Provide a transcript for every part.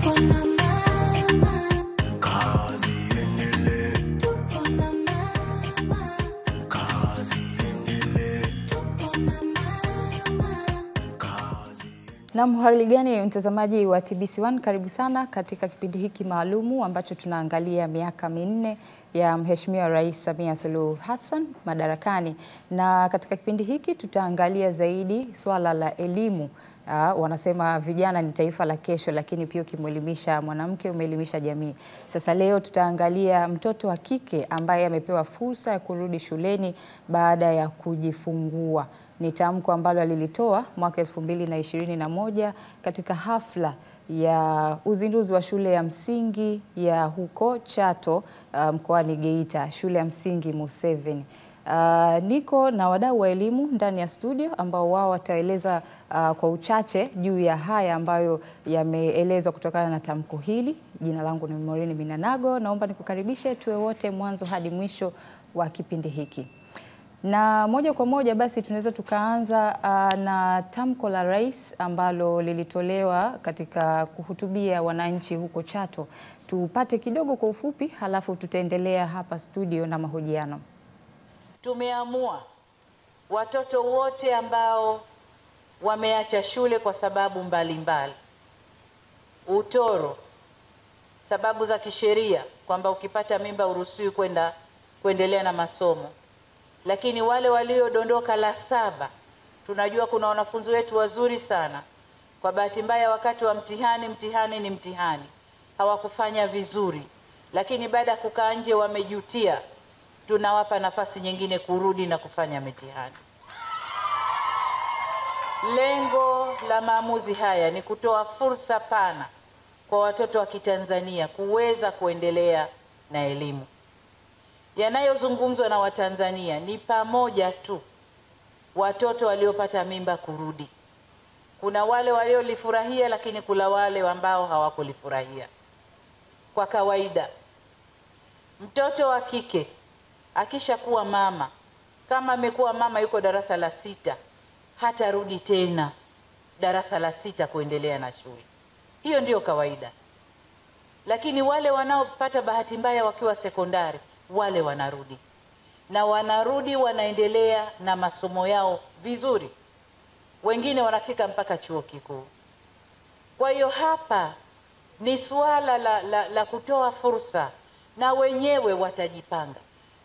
Na hali gani mtazamaji wa TBC1, karibu sana katika kipindi hiki maalumu ambacho tunaangalia miaka minne ya Mheshimiwa Rais Samia Suluhu Hassan madarakani. Na katika kipindi hiki tutaangalia zaidi swala la elimu. Wanasema vijana ni taifa la kesho, lakini pia ukimwelimisha mwanamke umeelimisha jamii. Sasa leo tutaangalia mtoto wa kike ambaye amepewa fursa ya kurudi shuleni baada ya kujifungua. Ni tamko ambalo alilitoa mwaka 2021 katika hafla ya uzinduzi wa shule ya msingi ya huko Chato mkoani Geita, shule ya msingi Museveni. Niko na wadau wa elimu ndani ya studio ambao wao wataeleza kwa uchache juu ya haya ambayo yameelezwa kutokana na tamko hili. Jina langu ni Maureen Minanago, naomba nikukaribishe tuwe wote mwanzo hadi mwisho wa kipindi hiki. Na moja kwa moja basi tunaweza tukaanza na tamko la rais ambalo lilitolewa katika kuhutubia wananchi huko Chato. Tupate kidogo kwa ufupi, halafu tutaendelea hapa studio na mahojiano. Tumeamua watoto wote ambao wameacha shule kwa sababu mbalimbali, utoro, sababu za kisheria kwamba ukipata mimba uruhusiwi kuendelea na masomo. Lakini wale waliodondoka la 7, tunajua kuna wanafunzi wetu wazuri sana. Kwa bahati mbaya wakati wa mtihani ni mtihani, hawakufanya vizuri. Lakini baada ya kukaa nje wamejutia, tunawapa nafasi nyingine kurudi na kufanya mitihani. Lengo la maamuzi haya ni kutoa fursa pana kwa watoto wa Kitanzania kuweza kuendelea na elimu. Yanayozungumzwa na Watanzania ni pamoja tu watoto waliopata mimba kurudi. Kuna wale waliolifurahia, lakini kuna wale ambao hawakulifurahia. Kwa kawaida mtoto wa kike akishakuwa mama, kama amekuwa mama yuko darasa la 6, hatarudi tena darasa la 6 kuendelea na shule. Hiyo ndiyo kawaida. Lakini wale wanaopata bahati mbaya wakiwa sekondari, wale wanarudi. Na wanarudi wanaendelea na masomo yao vizuri. Wengine wanafika mpaka chuo kikuu. Kwa hiyo hapa ni suala la kutoa fursa, na wenyewe watajipanga.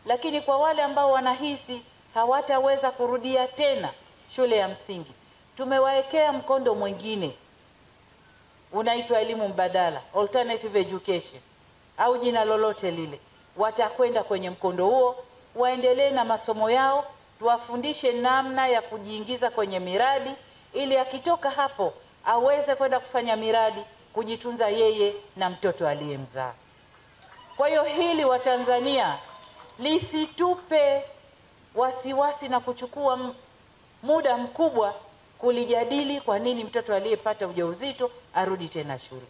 Lakini kwa wale ambao wanahisi hawataweza kurudia tena shule ya msingi, tumewaekea mkondo mwingine unaitwa elimu mbadala, alternative education, au jina lolote lile. Watakwenda kwenye mkondo huo, waendelee na masomo yao, tuwafundishe namna ya kujiingiza kwenye miradi, ili akitoka hapo aweze kwenda kufanya miradi, kujitunza yeye na mtoto aliyemzaa. Kwa hiyo hili Watanzania lisitupe wasiwasi na kuchukua muda mkubwa kulijadili kwa nini mtoto aliyepata ujauzito arudi tena shule.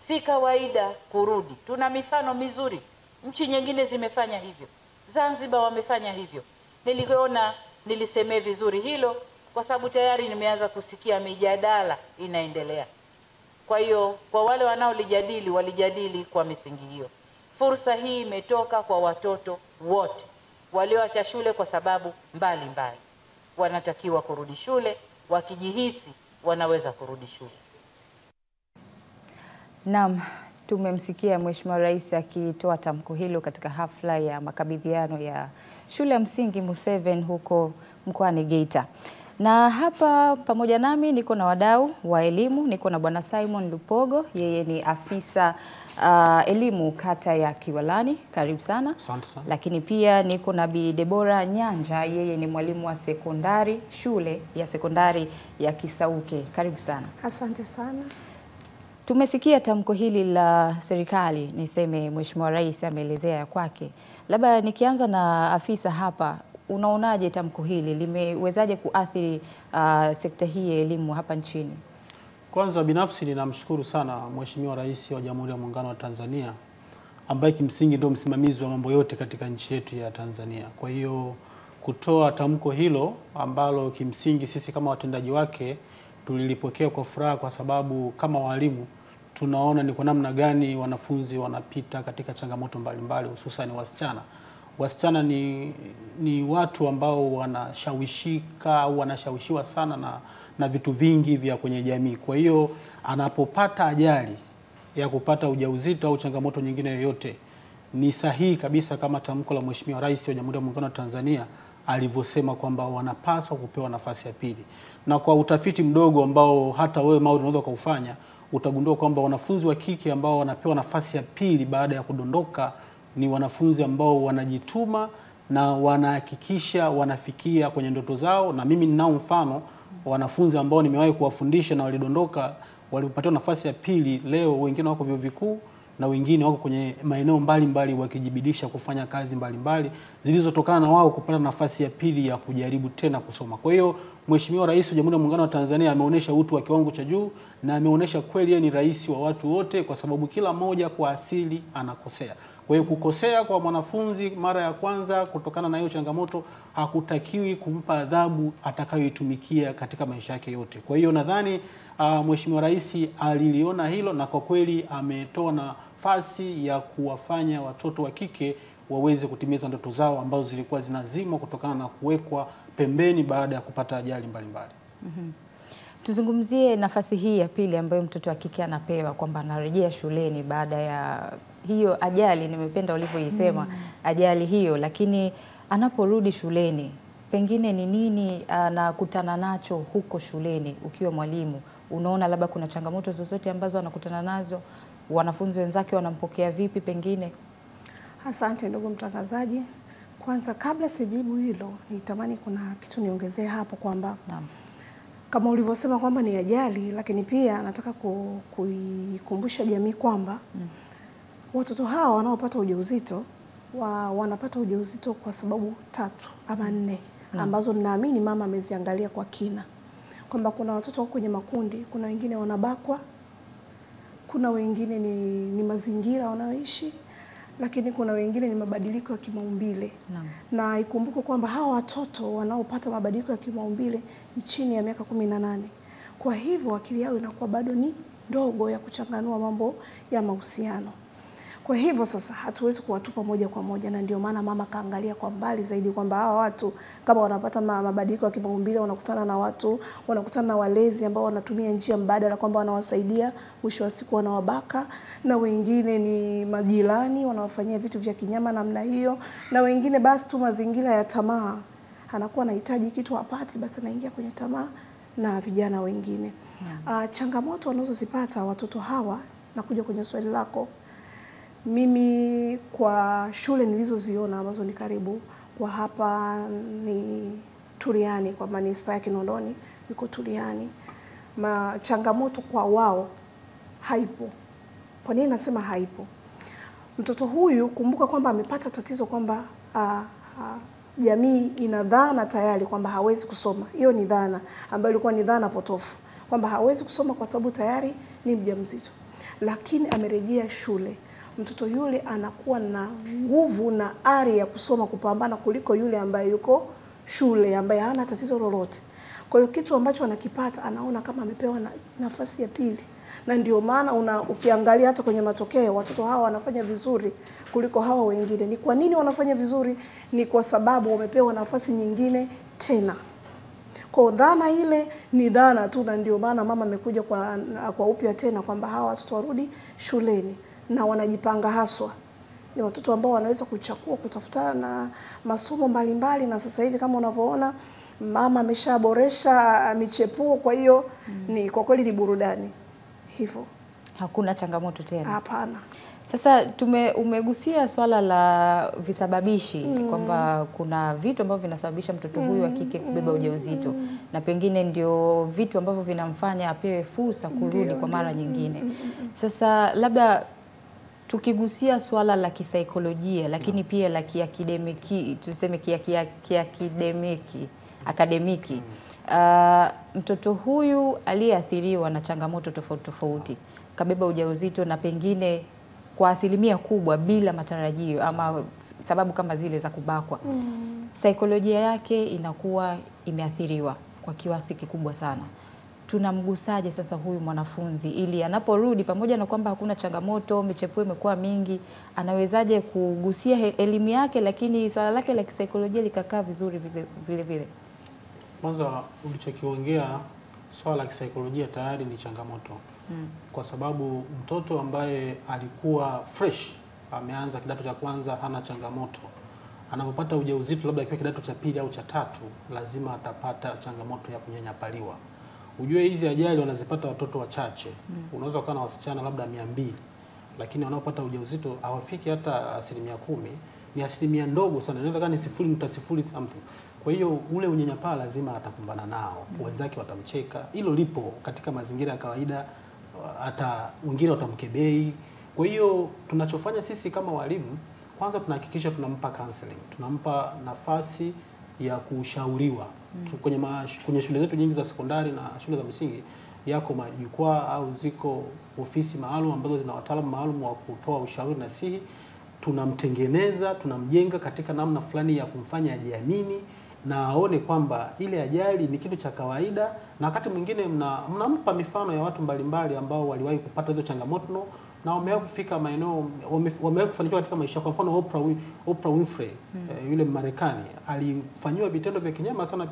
Si kawaida kurudi. Tuna mifano mizuri. Nchi nyingine zimefanya hivyo. Zanzibar wamefanya hivyo. Nilisemea vizuri hilo kwa sababu tayari nimeanza kusikia mijadala inaendelea. Kwa hiyo kwa wale wanaolijadili, walijadili kwa misingi hiyo. Fursa hii imetoka kwa watoto wote walioacha shule kwa sababu mbalimbali. Wanatakiwa kurudi shule, wakijihisi wanaweza kurudi shule. Naam, tumemsikia Mheshimiwa Rais akitoa tamko hilo katika hafla ya makabidhiano ya shule ya msingi Museveni huko mkoani Geita. Na hapa pamoja nami niko na wadau wa elimu, niko na Bwana Simon Lupogo, yeye ni afisa elimu kata ya Kiwalani, karibu sana. Asante sana. Lakini pia niko na Bi Deborah Nyanja, yeye ni mwalimu wa sekondari, shule ya sekondari ya Kisauke, karibu sana. Asante sana. Tumesikia tamko hili la serikali, niseme Mheshimiwa Rais ameelezea ya kwake. Labda nikianza na afisa hapa, unaonaje tamko hili? Limewezaje kuathiri sekta hii ya elimu hapa nchini? Kwanza binafsi ninamshukuru sana Mheshimiwa Rais wa Jamhuri ya Muungano wa Tanzania, ambaye kimsingi ndio msimamizi wa mambo yote katika nchi yetu ya Tanzania. Kwa hiyo kutoa tamko hilo ambalo kimsingi sisi kama watendaji wake tulilipokea kwa furaha, kwa sababu kama walimu tunaona ni kwa namna gani wanafunzi wanapita katika changamoto mbalimbali, hususan wasichana. Wasichana ni watu ambao wanashawishika au wanashawishiwa sana na vitu vingi vya kwenye jamii. Kwa hiyo anapopata ajali ya kupata ujauzito au changamoto nyingine yoyote, ni sahihi kabisa kama tamko la Mheshimiwa Rais wa Jamhuri ya Muungano wa Tanzania alivyosema kwamba wanapaswa kupewa nafasi ya pili. Na kwa utafiti mdogo ambao hata wewe Maud unaweza kuufanya, utagundua kwamba wanafunzi wa kike ambao wanapewa nafasi ya pili baada ya kudondoka ni wanafunzi ambao wanajituma na wanahakikisha wanafikia kwenye ndoto zao. Na mimi ninao mfano wanafunzi ambao nimewahi kuwafundisha na walidondoka, walipatiwa nafasi ya pili, leo wengine wako vyuo vikuu na wengine wako kwenye maeneo mbalimbali wakijibidisha kufanya kazi mbalimbali zilizotokana na wao kupata nafasi ya pili ya kujaribu tena kusoma. Kwa hiyo Mheshimiwa Rais wa Jamhuri ya Muungano wa Tanzania ameonyesha utu wa kiwango cha juu, na ameonyesha kweli yeye ni rais wa watu wote, kwa sababu kila mmoja kwa asili anakosea. Kwa hiyo kukosea kwa mwanafunzi mara ya kwanza kutokana na hiyo changamoto hakutakiwi kumpa adhabu atakayoitumikia katika maisha yake yote. Kwa hiyo nadhani Mheshimiwa Rais aliliona hilo, na kwa kweli ametoa nafasi ya kuwafanya watoto wa kike waweze kutimiza ndoto zao ambazo zilikuwa zinazimwa kutokana na kuwekwa pembeni baada ya kupata ajali mbalimbali. Tuzungumzie nafasi hii ya pili ambayo mtoto wa kike anapewa, kwamba anarejea shuleni baada ya hiyo ajali. Nimependa ulivyoisema ajali hiyo, lakini anaporudi shuleni pengine ni nini anakutana nacho huko shuleni? Ukiwa mwalimu, unaona labda kuna changamoto zozote ambazo anakutana nazo? Wanafunzi wenzake wanampokea vipi pengine? Asante ndugu mtangazaji. Kwanza kabla sijibu hilo, nitamani kuna kitu niongezee hapo kwamba kama ulivyosema kwamba ni ajali, lakini pia nataka kuikumbusha jamii kwamba watoto hawa wanaopata ujauzito wanapata ujauzito kwa sababu 3 ama 4 ambazo ninaamini mama ameziangalia kwa kina, kwamba kuna watoto wako kwenye makundi, kuna wengine wanabakwa, kuna wengine ni mazingira wanaoishi, lakini kuna wengine ni mabadiliko ya kimaumbile. Na ikumbuke kwamba hawa watoto wanaopata mabadiliko ya kimaumbile ni chini ya miaka 18. Kwa hivyo akili yao inakuwa bado ni ndogo ya kuchanganua mambo ya mahusiano. Kwa hivyo sasa hatuwezi kuwatupa moja kwa moja, na ndio maana mama kaangalia kwa mbali zaidi kwamba hawa watu kama wanapata mabadiliko ya kimaumbile wanakutana na watu, wanakutana na walezi ambao wanatumia njia mbadala, kwamba wanawasaidia, mwisho wa siku wanawabaka, na wengine ni majirani wanawafanyia vitu vya kinyama namna hiyo, na wengine basi tu mazingira ya tamaa, anakuwa anahitaji kitu hapati, basi anaingia kwenye tamaa, na vijana wengine. Changamoto wanazozipata watoto hawa, na kuja kwenye swali lako, mimi kwa shule nilizoziona ambazo ni karibu kwa hapa ni Turiani, kwa manispaa ya Kinondoni yuko Turiani, changamoto kwa wao haipo. Kwa nini nasema haipo? Mtoto huyu kumbuka kwamba amepata tatizo kwamba jamii ina dhana tayari kwamba hawezi kusoma. Hiyo ni dhana ambayo ilikuwa ni dhana potofu, kwamba hawezi kusoma kwa sababu tayari ni mjamzito. Lakini amerejea shule, mtoto yule anakuwa na nguvu na ari ya kusoma, kupambana kuliko yule ambaye yuko shule, ambaye hana tatizo lolote. Kwa hiyo kitu ambacho anakipata anaona kama amepewa nafasi ya pili. Na ndio maana ukiangalia hata kwenye matokeo watoto hawa wanafanya vizuri kuliko hawa wengine. Ni kwa nini wanafanya vizuri? Ni kwa sababu wamepewa nafasi nyingine tena. Kwa dhana ile ni dhana tu, na ndio maana mama amekuja kwa upya tena kwamba hawa watoto warudi shuleni, na wanajipanga haswa. Ni watoto ambao wanaweza kuchakua kutafuta na masomo mbalimbali, na sasa hivi kama unavyoona mama ameshaboresha michepuo, kwa hiyo ni kwa kweli ni burudani. Hivyo hakuna changamoto tena. Hapana. Sasa umegusia swala la visababishi kwamba kuna vitu ambavyo vinasababisha mtoto huyu wa kike kubeba ujauzito, na pengine ndio vitu ambavyo vinamfanya apewe fursa kurudi kwa mara nyingine. Sasa labda tukigusia swala la kisaikolojia, lakini pia la kiakademiki, tuseme akademiki, mtoto huyu aliyeathiriwa na changamoto tofauti tofauti, kabeba ujauzito na pengine kwa asilimia kubwa bila matarajio ama sababu kama zile za kubakwa, saikolojia yake inakuwa imeathiriwa kwa kiasi kikubwa sana. tunamgusaje sasa huyu mwanafunzi ili anaporudi, pamoja na kwamba hakuna changamoto, michepuo imekuwa mingi, anawezaje kugusia elimu yake, lakini swala lake la kisaikolojia likakaa vizuri vile vile? Kwanza ulichokiongea, swala la kisaikolojia tayari ni changamoto. Kwa sababu mtoto ambaye alikuwa fresh, ameanza kidato cha kwanza, hana changamoto, anapopata ujauzito labda akiwa kidato cha pili au cha tatu, lazima atapata changamoto ya kunyanyapaliwa. Ujue hizi ajali wanazipata watoto wachache. Unaweza kuwa na wasichana labda 200, lakini wanaopata ujauzito hawafiki hata 10%. Ni asilimia ndogo sana, inaweza kuwa ni 0.0 something. Kwa hiyo ule unyanyapaa lazima atakumbana nao. Wenzake watamcheka. Hilo lipo katika mazingira ya kawaida, hata wengine watamkebei. Kwa hiyo tunachofanya sisi kama walimu, kwanza tunahakikisha tunampa counseling, tunampa nafasi ya kushauriwa. Kwenye shule zetu nyingi za sekondari na shule za msingi yako majukwaa au ziko ofisi maalum ambazo zina wataalamu maalum wa kutoa ushauri nasihi. Tunamtengeneza, tunamjenga katika namna fulani ya kumfanya ajiamini na aone kwamba ile ajali ni kitu cha kawaida, na wakati mwingine mnampa mifano ya watu mbalimbali ambao waliwahi kupata hizo changamoto na wamewahi kufika maeneo, wamewahi kufanikiwa katika maisha. Kwa mfano Oprah Winfrey, yule Marekani, alifanywa vitendo vya kinyama sana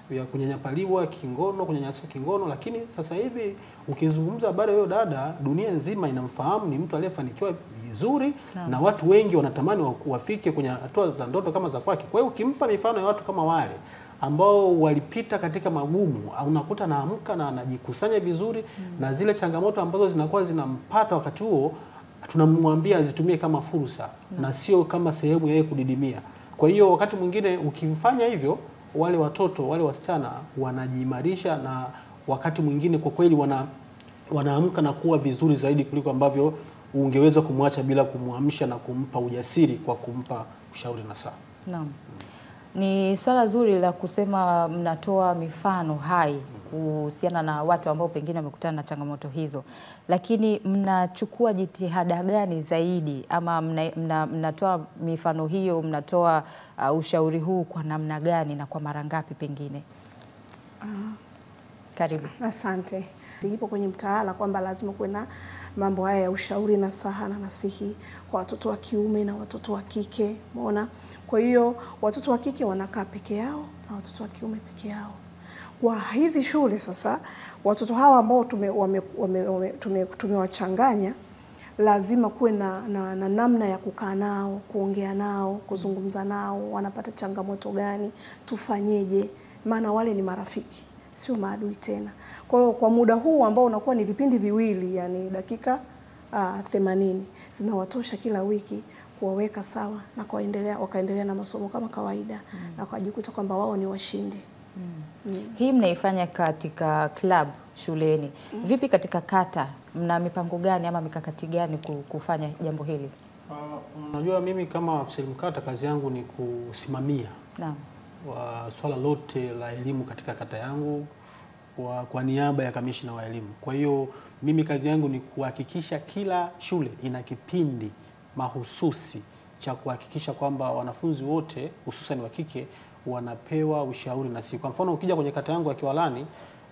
vya kunyanyapaliwa kingono, kunyanyaswa kingono, lakini sasa hivi ukizungumza habari ya huyo dada, dunia nzima inamfahamu, ni mtu aliyefanikiwa vizuri na watu wengi wanatamani wafike kwenye hatua za ndoto kama za kwake. Kwa hiyo ukimpa mifano ya watu kama wale ambao walipita katika magumu, unakuta naamka na anajikusanya vizuri, na zile changamoto ambazo zinakuwa zinampata wakati huo tunamwambia azitumie kama fursa na sio kama sehemu ya yeye kudidimia. Kwa hiyo wakati mwingine ukifanya hivyo, wale watoto, wale wasichana wanajiimarisha, na wakati mwingine kwa kweli wanaamka na kuwa vizuri zaidi kuliko ambavyo ungeweza kumwacha bila kumwamsha na kumpa ujasiri kwa kumpa ushauri nasaha. Naam. Ni swala zuri la kusema mnatoa mifano hai kuhusiana na watu ambao pengine wamekutana na changamoto hizo, lakini mnachukua jitihada gani zaidi, ama mnatoa mifano hiyo, mnatoa ushauri huu kwa namna gani na kwa mara ngapi pengine? Karibu. Asante. Ipo kwenye mtaala kwamba lazima kuwe na mambo haya ya ushauri nasaha na nasihi kwa watoto wa kiume na watoto wa kike, umeona? Kwa hiyo watoto wa kike wanakaa peke yao na watoto wa kiume peke yao. Kwa hizi shule sasa, watoto hawa ambao tumewachanganya, lazima kuwe na namna ya kukaa nao, kuongea nao, kuzungumza nao, wanapata changamoto gani, tufanyeje, maana wale ni marafiki, sio maadui tena. Kwa hiyo kwa muda huu ambao unakuwa ni vipindi viwili, yani dakika 80 zinawatosha kila wiki kuwaweka sawa na wakaendelea na masomo kama kawaida na kujikuta kwamba wao ni washindi. Hii mnaifanya katika club shuleni. Vipi katika kata, mna mipango gani ama mikakati gani kufanya jambo hili? Unajua mimi kama afisa kata, kazi yangu ni kusimamia swala lote la elimu katika kata yangu kwa niaba ya kamishna wa elimu. Kwa hiyo mimi kazi yangu ni kuhakikisha kila shule ina kipindi mahususi cha kuhakikisha kwamba wanafunzi wote hususan wa kike wanapewa ushauri nasihi. Kwa mfano ukija kwenye kata yangu ya Kiwalani,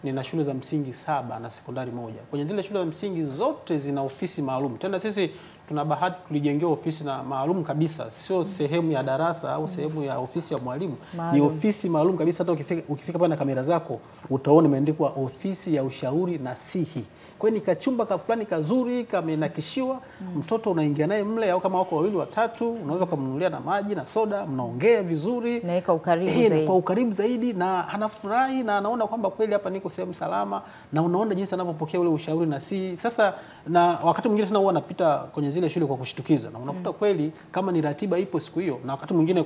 nina shule za msingi 7 na sekondari 1. Kwenye zile shule za msingi zote zina ofisi maalum. Tena sisi tuna bahati tulijengewa ofisi na maalum kabisa, sio sehemu ya darasa au sehemu ya ofisi ya mwalimu. Ni ofisi maalum kabisa. Hata ukifika pale na kamera zako utaona imeandikwa ofisi ya ushauri nasihi. Kwa hiyo ni kachumba ka fulani kazuri kamenakishiwa, mtoto unaingia naye mle, au kama wako 2 watatu unaweza kumnunulia na maji na soda, mnaongea vizuri, naweka ukaribu zaidi. Kwa ukaribu zaidi, na anafurahi na anaona kwamba kweli hapa niko sehemu salama, na unaona jinsi anavyopokea ule ushauri nasihi. Sasa na wakati mwingine tena huwa anapita kwenye zile shule kwa kushtukiza, na unakuta kweli kama ni ratiba ipo siku hiyo, na wakati mwingine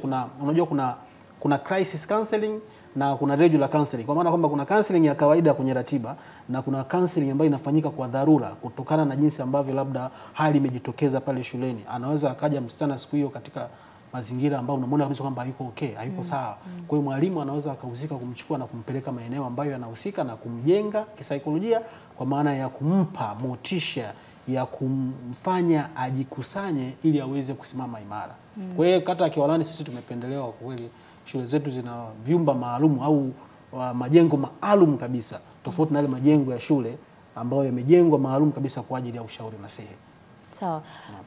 kuna crisis counseling na kuna regular counseling. Kwa maana kwamba kuna counseling ya kawaida kwenye ratiba na kuna counseling ambayo inafanyika kwa dharura kutokana na jinsi ambavyo labda hali imejitokeza pale shuleni. Anaweza akaja msichana siku hiyo katika mazingira ambayo unamwona kabisa kwamba hayuko okay, hayuko sawa. Kwa hiyo mwalimu anaweza akahusika kumchukua na kumpeleka maeneo ambayo yanahusika na kumjenga kisaikolojia, kwa maana ya kumpa motisha ya kumfanya ajikusanye ili aweze kusimama imara. Kwa hiyo kata ya Kiwalani sisi tumependelewa kwa kweli. Shule zetu zina vyumba maalum au majengo maalum kabisa tofauti na yale majengo ya shule ambayo yamejengwa maalum kabisa kwa ajili ya ushauri nasihi. Sawa.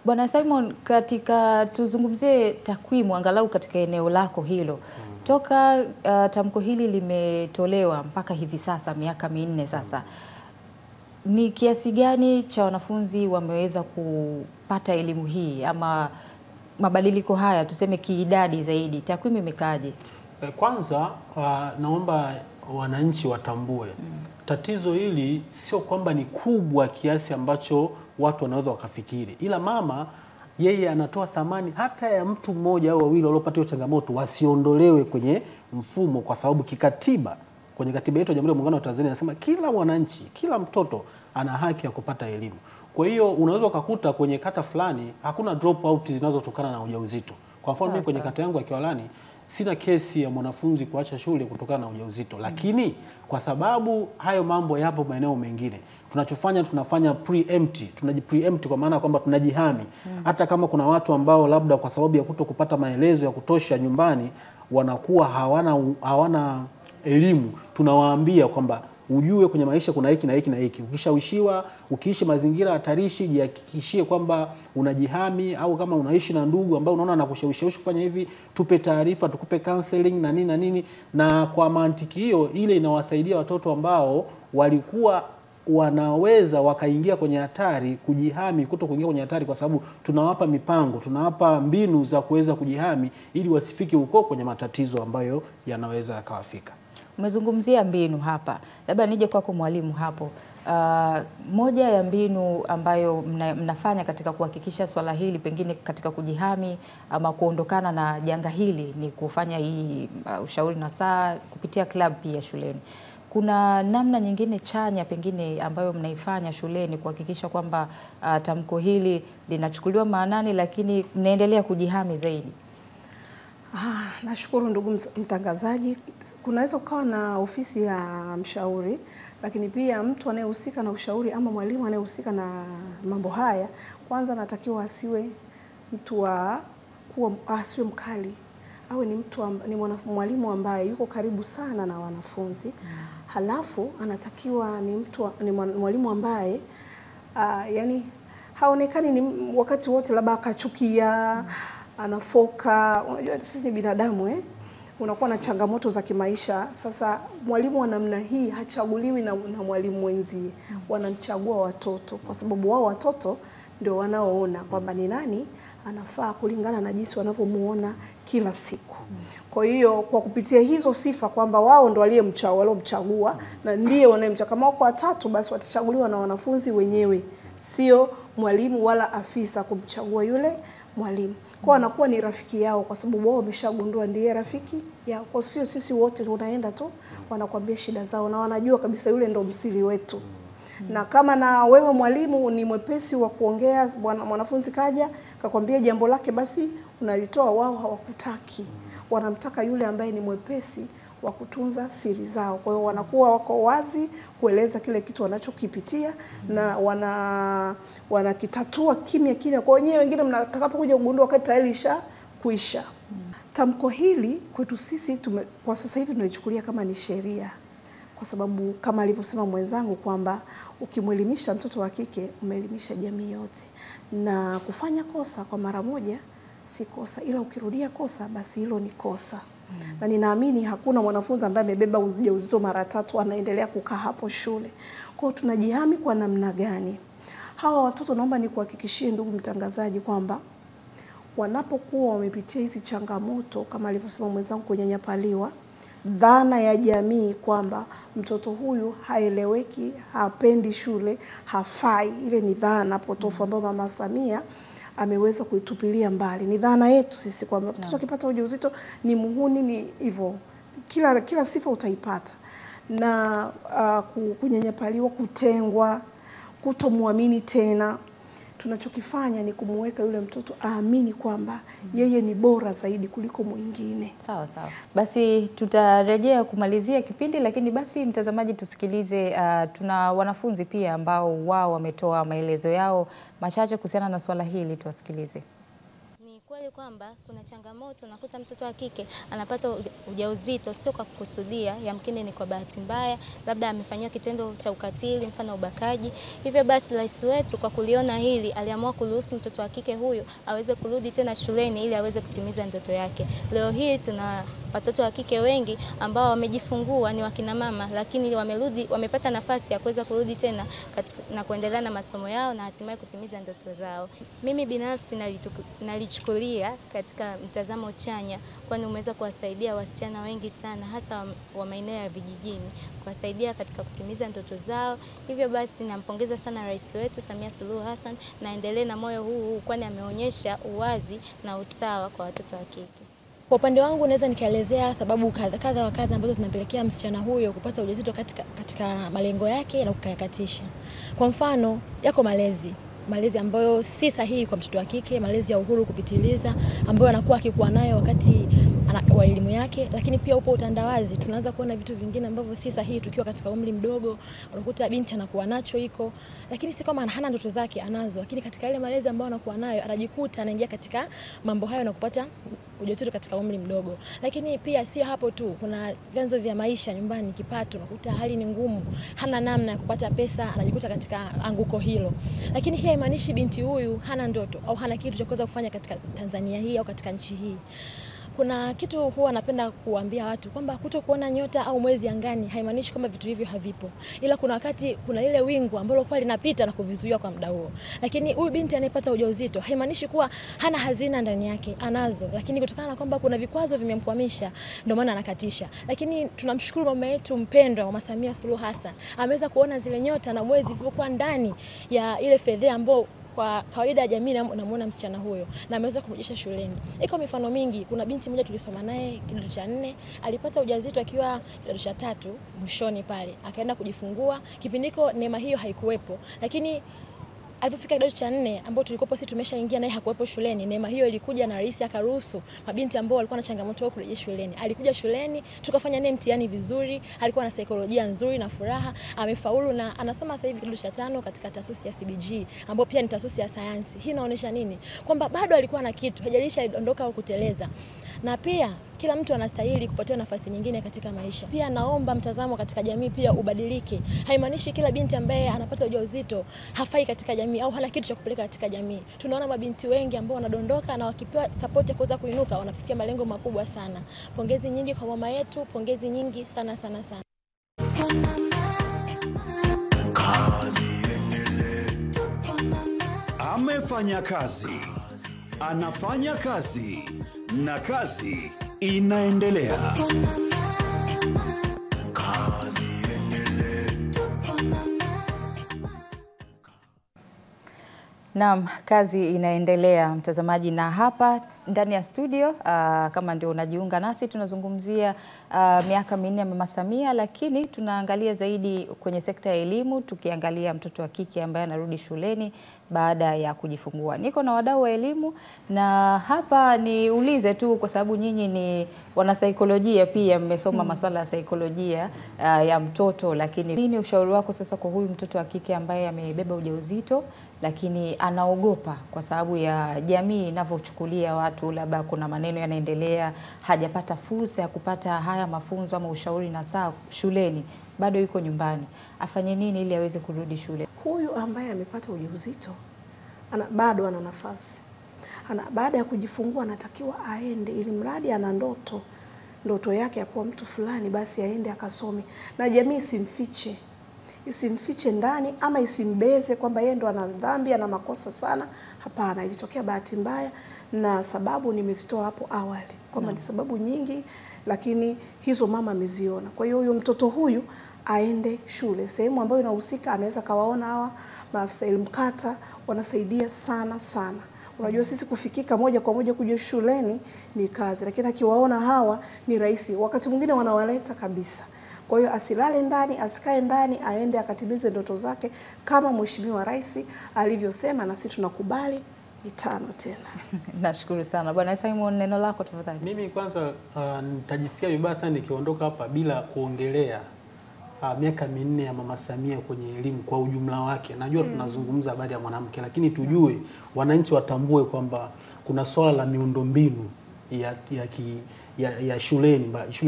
Bwana Simon, katika tuzungumzie takwimu angalau katika eneo lako hilo. Toka tamko hili limetolewa mpaka hivi sasa miaka 4 sasa. Ni kiasi gani cha wanafunzi wameweza kupata elimu hii ama mabadiliko haya tuseme kiidadi zaidi? Takwimu imekaaje? Kwanza naomba wananchi watambue tatizo hili sio kwamba ni kubwa kiasi ambacho watu wanaweza wakafikiri, ila mama yeye anatoa thamani hata ya mtu mmoja au wawili waliopata hiyo changamoto wasiondolewe kwenye mfumo, kwa sababu kikatiba, kwenye katiba yetu ya Jamhuri ya Muungano wa Tanzania inasema kila mwananchi, kila mtoto ana haki ya kupata elimu. Kwa hiyo unaweza ukakuta kwenye kata fulani hakuna drop out zinazotokana na ujauzito. Kwa mfano mimi kwenye kata yangu ya Kiwalani sina kesi ya mwanafunzi kuacha shule kutokana na ujauzito, lakini kwa sababu hayo mambo yapo maeneo mengine, tunachofanya tunafanya tunaji-preempt kwa maana kwamba tunajihami. Hata kama kuna watu ambao labda kwa sababu ya kupata maelezo ya kutosha nyumbani wanakuwa hawana elimu, tunawaambia kwamba ujue kwenye maisha kuna hiki na hiki na hiki. Ukishawishiwa, ukiishi mazingira hatarishi, jihakikishie kwamba unajihami, au kama unaishi na ndugu ambao unaona anakushawishi kufanya hivi, tupe taarifa, tukupe counseling na nini na nini. Na kwa mantiki hiyo ile inawasaidia watoto ambao walikuwa wanaweza wakaingia kwenye hatari kujihami, kuingia kwenye hatari, kwa sababu tunawapa mipango, tunawapa mbinu za kuweza kujihami ili wasifike huko kwenye matatizo ambayo yanaweza yakawafika. Umezungumzia mbinu hapa, labda nije kwako mwalimu hapo. Moja ya mbinu ambayo mnafanya katika kuhakikisha swala hili pengine katika kujihami ama kuondokana na janga hili ni kufanya hii ushauri nasaha kupitia club pia shuleni. Kuna namna nyingine chanya pengine ambayo mnaifanya shuleni kuhakikisha kwamba tamko hili linachukuliwa maanani lakini mnaendelea kujihami zaidi? Nashukuru ndugu mtangazaji. Kunaweza kukawa na ofisi ya mshauri, lakini pia mtu anayehusika na ushauri ama mwalimu anayehusika na mambo haya, kwanza anatakiwa asiwe mtu asiwe mkali. Awe ni mwalimu ambaye yuko karibu sana na wanafunzi. Halafu anatakiwa ni mwalimu ambaye yani haonekani ni wakati wote labda akachukia, anafoka. Unajua sisi ni binadamu unakuwa na changamoto za kimaisha. Sasa mwalimu wa namna hii hachaguliwi na mwalimu mwenzie. Wanamchagua watoto kwa sababu wao watoto ndio wanaoona kwamba ni nani anafaa kulingana na jinsi wanavyomuona kila siku. Kwa hiyo kwa kupitia hizo sifa kwamba wao ndio waliomchagua na ndiye wanayemchagua, kama wako watatu basi watachaguliwa na wanafunzi wenyewe, sio mwalimu wala afisa kumchagua yule mwalimu. Kwa anakuwa ni rafiki yao kwa sababu wao wameshagundua ndiye rafiki yao. Kwa sio sisi wote tunaenda tu wanakuambia shida zao na wanajua kabisa yule ndo msiri wetu. Na kama na wewe mwalimu ni mwepesi wa kuongea, mwanafunzi kaja kakwambia jambo lake, basi unalitoa, wao hawakutaki. Wanamtaka yule ambaye ni mwepesi wa kutunza siri zao. Kwa hiyo wanakuwa wako wazi kueleza kile kitu wanachokipitia na wanakitatua kimya. Kwa wenyewe wengine mnatakapokuja kugundua wakati tayari kuisha. Tamko hili kwetu sisi kwa sasa hivi tunaichukulia kama ni sheria. Kwa sababu kama alivyosema mwenzangu kwamba ukimwelimisha mtoto wa kike umeelimisha jamii yote. Na kufanya kosa kwa mara moja si kosa, ila ukirudia kosa basi hilo ni kosa. Na ninaamini hakuna mwanafunzi ambaye amebeba ujauzito mara 3 anaendelea kukaa hapo shule. Kwa hiyo tunajihami kwa namna gani? Hawa watoto naomba nikuhakikishie ndugu mtangazaji kwamba wanapokuwa wamepitia hizi changamoto kama alivyosema mwenzangu kunyanyapaliwa, dhana ya jamii kwamba mtoto huyu haeleweki, hapendi shule, hafai, ile ni dhana potofu ambayo Mama Samia ameweza kuitupilia mbali. Ni dhana yetu sisi kwamba mtoto akipata ujauzito ni muhuni, ni hivyo. Kila sifa utaipata. Na kunyanyapaliwa, kutengwa, kutomuamini tena. Tunachokifanya ni kumuweka yule mtoto aamini kwamba yeye ni bora zaidi kuliko mwingine. Sawa. Basi tutarejea kumalizia kipindi, lakini basi mtazamaji tusikilize, tuna wanafunzi pia ambao wao wametoa maelezo yao machache kuhusiana na swala hili, tuwasikilize. Ni ukweli kwamba kuna changamoto, nakuta mtoto wa kike anapata ujauzito sio kwa kukusudia, yamkini ni kwa bahati mbaya, labda amefanywa kitendo cha ukatili, mfano ubakaji. Hivyo basi rais wetu kwa kuliona hili aliamua kuruhusu mtoto wa kike huyo aweze kurudi tena shuleni ili aweze kutimiza ndoto yake. Leo hii tuna watoto wa kike wengi ambao wamejifungua, ni wakina mama, lakini wamepata nafasi ya kuweza kurudi tena na kuendelea na masomo yao na hatimaye kutimiza ndoto zao. Mimi binafsi nalichukulia katika mtazamo chanya, kwani umeweza kuwasaidia wasichana wengi sana, hasa wa maeneo ya vijijini, kuwasaidia katika kutimiza ndoto zao. Hivyo basi nampongeza sana rais wetu Samia Suluhu Hassan, na endelee na moyo huu, kwani ameonyesha uwazi na usawa kwa watoto wa kike. Kwa upande wangu naweza nikaelezea sababu kadha wa kadha ambazo zinapelekea msichana huyo kupata ujauzito katika malengo yake na kukayakatisha. Kwa mfano, yako malezi ambayo si sahihi kwa mtoto wa kike, malezi ya uhuru kupitiliza ambayo anakuwa akikuwa nayo wakati wa elimu yake, lakini pia upo utandawazi. Tunaanza kuona vitu vingine ambavyo si sahihi tukiwa katika umri mdogo. Unakuta binti anakuwa nacho iko, lakini si kama hana ndoto zake, anazo, lakini katika ile malezi ambayo anakuwa nayo anajikuta anaingia katika mambo hayo na kupata ujauzito katika umri mdogo. Lakini pia sio hapo tu, kuna vyanzo vya maisha nyumbani, kipato, unakuta hali ni ngumu, hana namna ya kupata pesa, anajikuta katika anguko hilo. Lakini hii haimaanishi binti huyu hana ndoto au hana kitu cha kuweza kufanya katika Tanzania hii au katika nchi hii. Kuna kitu huwa napenda kuambia watu kwamba kutokuona nyota au mwezi angani haimaanishi kwamba vitu hivyo havipo. Ila kuna wakati kuna lile wingu ambalo kwa linapita na kuvizuia kwa muda huo. Lakini huyu binti anayepata ujauzito haimaanishi kuwa hana hazina ndani yake, anazo. Lakini kutokana na kwamba kuna vikwazo vimemkwamisha ndio maana anakatisha. Lakini tunamshukuru mama yetu mpendwa Mama Samia Suluhu Hassan. Ameweza kuona zile nyota na mwezi vilivyokuwa ndani ya ile fedha ambayo kwa kawaida ya jamii namuona msichana huyo na ameweza kumrejesha shuleni. Iko mifano mingi. Kuna binti mmoja tulisoma naye kidato cha 4, alipata ujauzito akiwa kidato cha 3 mwishoni pale. Akaenda kujifungua. Kipindiko neema hiyo haikuwepo. Lakini alipofika kidato cha 4 ambao tulikopo sisi tumeshaingia naye hakuwepo shuleni, neema hiyo ilikuja na rais akaruhusu mabinti ambao walikuwa na changamoto ya kurejea shuleni. Alikuja shuleni, tukafanya naye mtihani vizuri, alikuwa na saikolojia nzuri na furaha, amefaulu na anasoma sasa hivi kidato cha 5 katika taasisi ya CBG ambayo pia ni taasisi ya sayansi. Hii inaonyesha nini? Kwamba bado alikuwa na kitu, hajalisha aliondoka au kuteleza. Na pia kila mtu anastahili kupatiwa nafasi nyingine katika maisha. Pia naomba mtazamo katika jamii pia ubadilike. Haimaanishi kila binti ambaye anapata ujauzito hafai katika jamii au hana kitu cha kupeleka katika jamii. Tunaona mabinti wengi ambao wanadondoka na wakipewa support ya kuweza kuinuka wanafikia malengo makubwa sana. Pongezi nyingi kwa mama yetu, pongezi nyingi sana sana sana. Amefanya kazi, anafanya kazi na kazi inaendelea. Naam, kazi inaendelea mtazamaji, na hapa ndani ya studio kama ndio unajiunga nasi, tunazungumzia miaka 4 ya Mama Samia, lakini tunaangalia zaidi kwenye sekta ya elimu, tukiangalia mtoto wa kike ambaye anarudi shuleni baada ya kujifungua. Niko na wadau wa elimu na hapa niulize tu, kwa sababu nyinyi ni wanasaikolojia pia, mmesoma masuala ya saikolojia ya mtoto, lakini nini ushauri wako sasa kwa huyu mtoto wa kike ambaye amebeba ujauzito lakini anaogopa kwa sababu ya jamii inavyochukulia watu, labda kuna maneno yanaendelea, hajapata fursa ya kupata haya mafunzo ama ushauri na saa shuleni, bado yuko nyumbani, afanye nini ili aweze kurudi shule? Huyu ambaye amepata ujauzito bado ana nafasi. Baada ya kujifungua anatakiwa aende, ili mradi ana ndoto yake ya kuwa mtu fulani, basi aende akasome, na jamii isimfiche ndani ama isimbeze kwamba yeye ndo ana dhambi, ana makosa sana. Hapana, ilitokea bahati mbaya, na sababu nimezitoa hapo awali kwamba ni sababu nyingi, lakini hizo mama ameziona. Kwa hiyo huyo mtoto huyu aende shule, sehemu ambayo inahusika, anaweza kawaona hawa maafisa elimu kata, wanasaidia sana sana. Unajua sisi kufikika moja kwa moja kuja shuleni ni kazi, lakini akiwaona hawa ni rahisi. Wakati mwingine wanawaleta kabisa. Kwa hiyo asilale ndani, asikae ndani, aende akatimize ndoto zake kama Mheshimiwa Rais alivyosema, na sisi tunakubali mitano tena. Nashukuru sana. Bwana Simon, neno lako tafadhali. Mimi kwanza nitajisikia vibaya sana nikiondoka hapa bila kuongelea miaka minne ya Mama Samia kwenye elimu kwa ujumla wake. Najua tunazungumza habari ya mwanamke, lakini tujue wananchi watambue kwamba kuna swala la miundombinu ya shule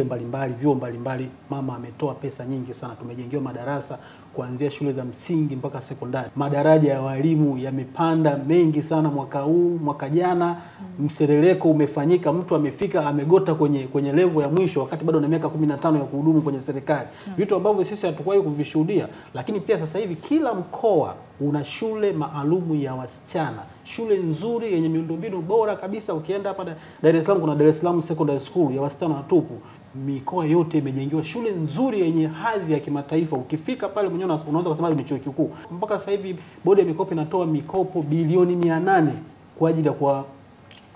mbalimbali, vyuo mbalimbali. Mama ametoa pesa nyingi sana, tumejengewa madarasa kuanzia shule za msingi mpaka sekondari. Madaraja ya walimu yamepanda mengi sana mwaka huu, mwaka jana. Msereleko umefanyika, mtu amefika amegota kwenye level ya mwisho wakati bado na miaka 15 ya kuhudumu kwenye serikali. Vitu ambavyo sisi hatukuwahi kuvishuhudia. Lakini pia sasa hivi kila mkoa una shule maalumu ya wasichana, shule nzuri yenye miundombinu bora kabisa. Ukienda hapa Dar es Salaam kuna Dar es Salaam Secondary School ya wasichana watupu. Mikoa yote imejengewa shule nzuri yenye hadhi ya kimataifa. Ukifika pale mwenyewe unaweza kusema ni chuo kikuu. Mpaka sasa hivi bodi ya mikopo inatoa mikopo bilioni 800 kwa ajili ya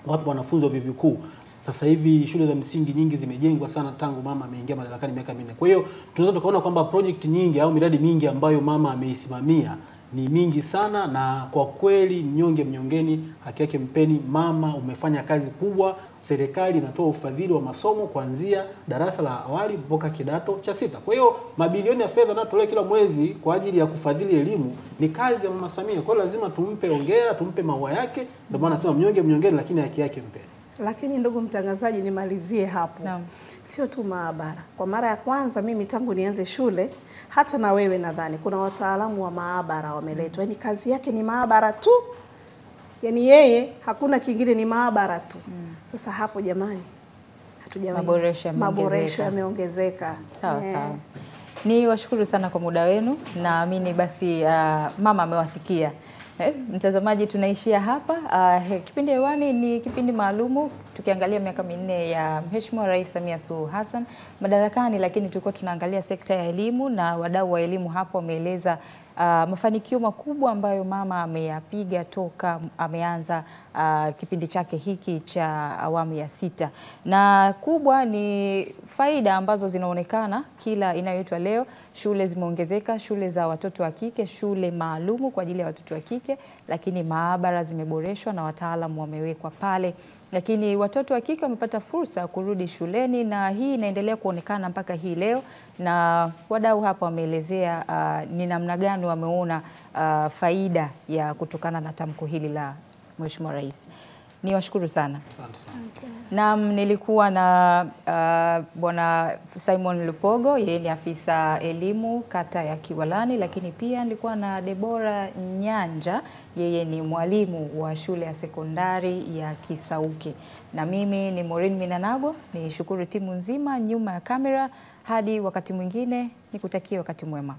wapa wanafunzi wa vyuo vikuu. Sasa hivi shule za msingi nyingi zimejengwa sana tangu mama ameingia madarakani miaka 4. Kwa hiyo tunaweza tukaona kwamba project nyingi au miradi mingi ambayo mama ameisimamia ni mingi sana, na kwa kweli mnyonge mnyongeni, haki yake mpeni. Mama umefanya kazi kubwa. Serikali inatoa ufadhili wa masomo kuanzia darasa la awali mpaka kidato cha 6. Kwa hiyo mabilioni ya fedha yanatolewa kila mwezi kwa ajili ya kufadhili elimu. Ni kazi ya Mama Samia. Kwa hiyo lazima tumpe hongera, tumpe maua yake. Ndio maana nasema mnyonge mnyongeni, lakini haki yake mpeni. Lakini ndugu mtangazaji, nimalizie hapo. Naam. Sio tu maabara. Kwa mara ya kwanza mimi tangu nianze shule, hata na wewe nadhani kuna wataalamu wa maabara wameletwa. Yaani kazi yake ni maabara tu. Yaani yeye hakuna kingine, ni maabara tu. Sasa hapo jamani, maboresho yameongezeka. Sawa sawa. Ni washukuru sana kwa muda wenu. Naamini basi mama amewasikia. Mtazamaji, tunaishia hapa. Kipindi hewani ni kipindi maalumu tukiangalia miaka 4 ya Mheshimiwa Rais Samia Suluhu Hassan madarakani, lakini tulikuwa tunaangalia sekta ya elimu na wadau wa elimu hapo wameeleza mafanikio makubwa ambayo mama ameyapiga toka ameanza kipindi chake hiki cha awamu ya 6. Na kubwa ni faida ambazo zinaonekana kila inayoitwa leo. Shule zimeongezeka, shule za watoto wa kike, shule maalumu kwa ajili ya watoto wa kike, lakini maabara zimeboreshwa na wataalamu wamewekwa pale. Lakini watoto wa kike wamepata fursa ya kurudi shuleni, na hii inaendelea kuonekana mpaka hii leo. Na wadau hapa wameelezea ni namna gani wameona faida ya kutokana na tamko hili la Mheshimiwa Rais. Niwashukuru sana. Naam, nilikuwa na Bwana Simon Lupogo, yeye ni afisa elimu kata ya Kiwalani, lakini pia nilikuwa na Debora Nyanja, yeye ni mwalimu wa shule ya sekondari ya Kisauke. Na mimi ni Maureen Minanago, nishukuru timu nzima nyuma ya kamera. Hadi wakati mwingine, nikutakie wakati mwema.